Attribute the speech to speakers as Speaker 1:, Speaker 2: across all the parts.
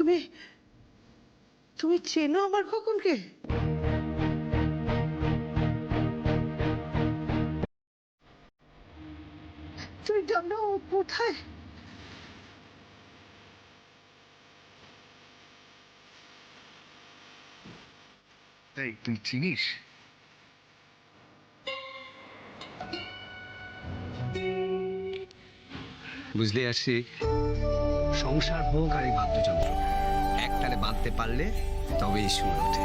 Speaker 1: তুমি তুমি চেনো আমার খোকনকে? তুমি জানো ও কোথায়?
Speaker 2: এই তুই চিনিস? বুঝলি আসি, সংসার হোক আর এই বাদ্যযন্ত্র একটারে বাঁধতে পারলে তবেই সুর ওঠে।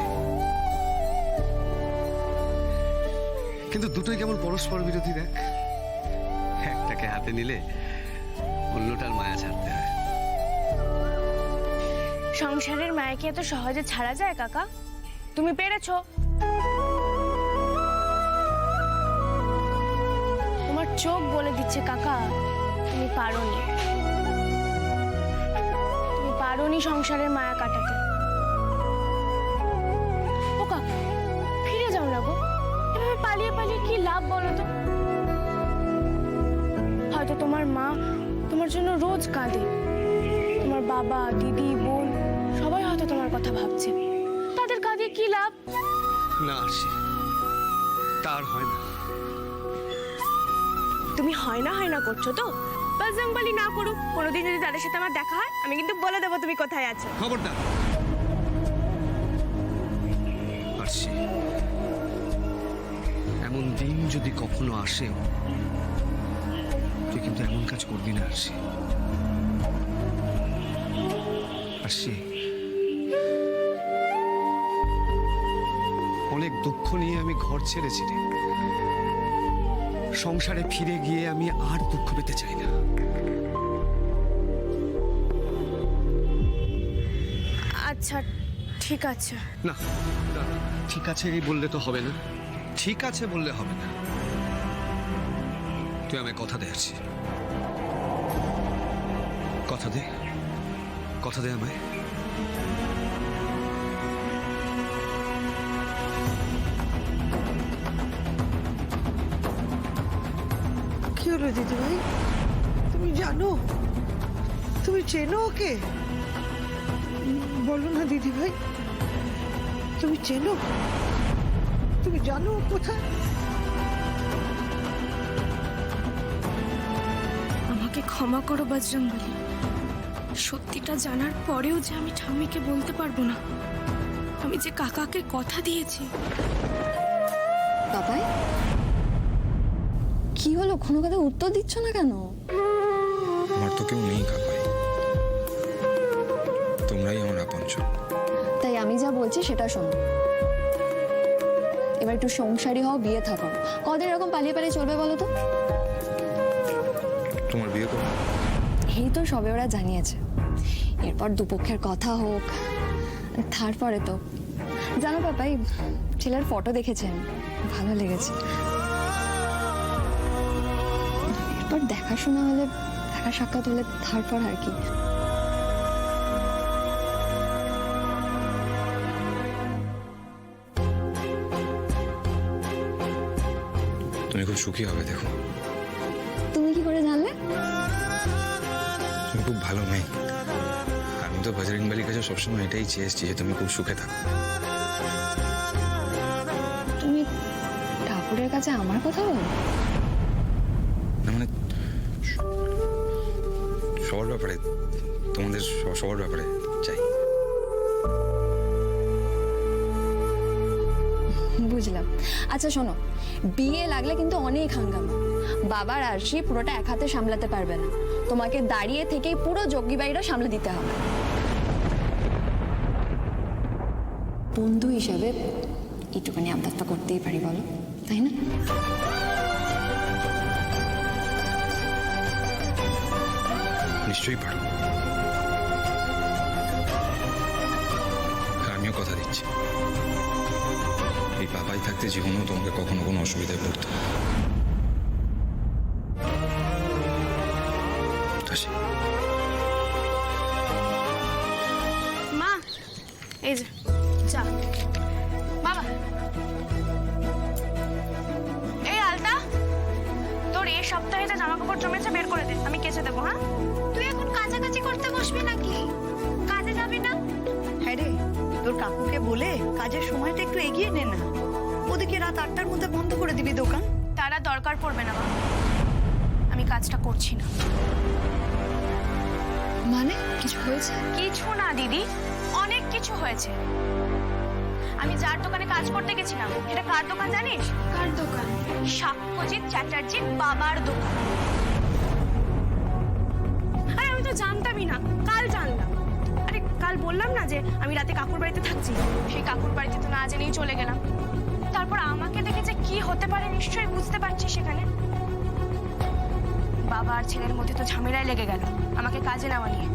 Speaker 2: কিন্তু দুটোই কেমন পরস্পর বিরোধী দেখ। একটাকে হাতে নিলে অন্যটার মায়া ছাড়তে হয়।
Speaker 3: সংসারের মায়াকে এত সহজে ছাড়া যায় কাকা? তুমি পেরেছো। তোমার চোখ বলে দিচ্ছে কাকা তুমি পারোনি। তুমি পারোনি সংসারের মায়া কাটাতে। ও কাকা ফিরে যাও না গো, এভাবে পালিয়ে পালিয়ে কি লাভ বলো তো? হয়তো তোমার মা তোমার জন্য রোজ কাঁদে, তোমার বাবা দিদি বোন সবাই হয়তো তোমার কথা ভাবছে। তাদের কাঁদে কি লাভ?
Speaker 2: না আসি, তার হয় না।
Speaker 3: তুমি হয় না করছো তো? বাজরংবলী না করুক, কোনোদিন যদি তাদের সাথে আমার দেখা হয় আমি কিন্তু বলে দেবো তুমি কোথায় আছো।
Speaker 2: খবরদার আসি, এমন দিন যদি কখনো আসে তুই কিন্তু এমন কাজ করবি না আসি। আসি, অনেক দুঃখ নিয়ে আমি ঘর ছেড়েছি রে। সংসারে ফিরে গিয়ে আমি আর দুঃখ পেতে চাই না।
Speaker 3: আচ্ছা ঠিক আছে।
Speaker 2: না না, ঠিক আছে এই বললে তো হবে না। ঠিক আছে বললে হবে না। তুই আমায় কথা দে আসি, কথা দে, কথা দে আমায়।
Speaker 1: কি হলো দিদি ভাই? তুমি জানো, তুমি চেনো ওকে? বলো না দিদি ভাই, তুমি চেনো, তুমি জানো ও কোথায়?
Speaker 3: আমাকে ক্ষমা করো বজরংবলী, সত্যিটা জানার পরেও যে আমি ঠাম্মিকে বলতে পারবো না। আমি যে কাকাকে কথা দিয়েছি।
Speaker 4: বাবাই কি হলো, কোনো কথা উত্তর দিচ্ছ না কেন?
Speaker 5: আমার তো কেউ নেই কাকাই, তোমরাই আমার আপনজন।
Speaker 4: তাই আমি যা বলছি সেটা শোনো। এবার একটু সংসারী হও, বিয়ে থাকো। কদিন এরকম পালিয়ে পালিয়ে চলবে বলো তো?
Speaker 5: তোমার বিয়ে করো?
Speaker 4: এই তো সবে ওরা জানিয়েছে, এরপর দুপক্ষের কথা হোক, তারপরে তো। জানো পাপাই, ছেলের ফটো দেখেছেন, ভালো লেগেছে। এরপর দেখাশোনা হলে, দেখা সাক্ষাৎ হলে তারপর আর কি।
Speaker 5: তুমি খুব সুখী হবে দেখো।
Speaker 4: তুমি কি করে জানলে?
Speaker 5: তুমি খুব ভালো মেয়ে। আমি তো বজরংবলীর কাছে সবসময় এটাই চেয়েছি যে তুমি খুব সুখে থাকো।
Speaker 4: তুমি ঠাকুরের কাছে আমার কথা বলো?
Speaker 5: না মানে সবার ব্যাপারে, তোমাদের সবার ব্যাপারে চাই।
Speaker 4: বুঝলাম। আচ্ছা শোনো, বিয়ে লাগলে কিন্তু অনেক হাঙ্গামা। বাবার আরশি পুরোটা এক হাতে সামলাতে পারবে না, তোমাকে দাঁড়িয়ে থেকেই পুরো যোগ্যী বাড়িটা সামলে দিতে হবে। বন্ধু হিসাবে এইটুকুনি আবদার তো করতেই পারি বলো, তাই না?
Speaker 5: নিশ্চয়ই পারো। আমিও কথা দিচ্ছি, এই পাপাই থাকতে জীবনেও তোমাকে কখনো কোনো অসুবিধায় পড়তে হবে না। আসি।
Speaker 3: মা এই যে চা। বাবা এই আলতা, তোর এই সপ্তাহে যে জামা কাপড় জমেছে বের করে দে, আমি কেচে দেবো। হ্যাঁ,
Speaker 6: তুই এখন কাছাকাছি করতে বসবি নাকি? কাজে যাবি না? কাকুকে বলে কাজের সময়টা একটু এগিয়ে নে না। ওদিকে রাত 8টার মধ্যে বন্ধ করে দিবি দোকান।
Speaker 3: তারা দরকার পড়বে না মা, আমি কাজটা করছি না।
Speaker 4: মানে কিছু হয়েছে?
Speaker 3: কিছু না দিদি, অনেক কিছু হয়েছে। আমি যার দোকানে কাজ করতে গেছিলাম সেটা কার দোকান জানিস? কার দোকান? সাক্ষ্যজিৎ চ্যাটার্জির বাবার দোকান। আরে আমি তো জানতামই না, কাল জানলাম। আরে কাল বললাম না যে আমি রাতে কাকুর বাড়িতে থাকছি, সেই কাকুর বাড়িতে তো না জেনেই চলে গেলাম। তারপর আমাকে দেখে যে কি হতে পারে নিশ্চয়ই বুঝতে পারছি। সেখানে বাবা আর ছেলের মধ্যে তো ঝামেলায় লেগে গেল আমাকে কাজে নেওয়া নিয়ে।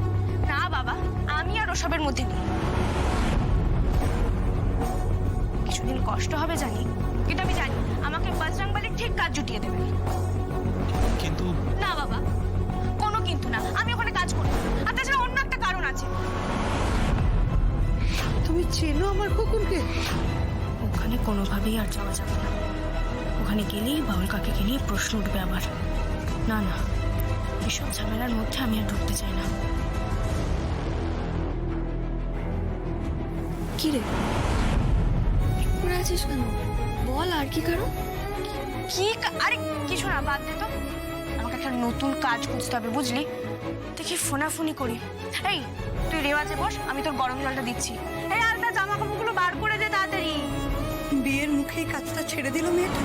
Speaker 3: না বাবা, আমি আর ওসবের মধ্যে নেই। কিছুদিন কষ্ট হবে জানি, কিন্তু আমি জানি আমাকে বজরংবলী ঠিক কাজ জুটিয়ে দেবে।
Speaker 5: কিন্তু
Speaker 3: না বাবা, কোনো কিন্তু না, আমি ওখানে কাজ করব। আর তাছাড়া অন্য একটা কারণ আছে।
Speaker 1: তুমি চেনো আমার খোকনকে?
Speaker 3: ওখানে কোনোভাবেই আর যাওয়া যাবে না। ওখানে গেলেই বাউল কাকে নিয়ে প্রশ্ন উঠবে আবার। না না, এসব ঝামেলার মধ্যে আমি আর ঢুকতে চাই না।
Speaker 4: কি রে করে আছিস কেন? বল আর কি কারণ?
Speaker 3: আরে কিছু না, বাদ দে তো। আমাকে একটা নতুন কাজ খুঁজতে হবে বুঝলি। দেখি ফোনাফুনি করি। এই তুই রেওয়াজে বস, আমি তোর গরম জলটা দিচ্ছি। এই আলতা জামা কাপড়গুলো বার করে দে তাড়াতাড়ি।
Speaker 6: বিয়ের মুখেই কাজটা ছেড়ে দিল মেয়েটা।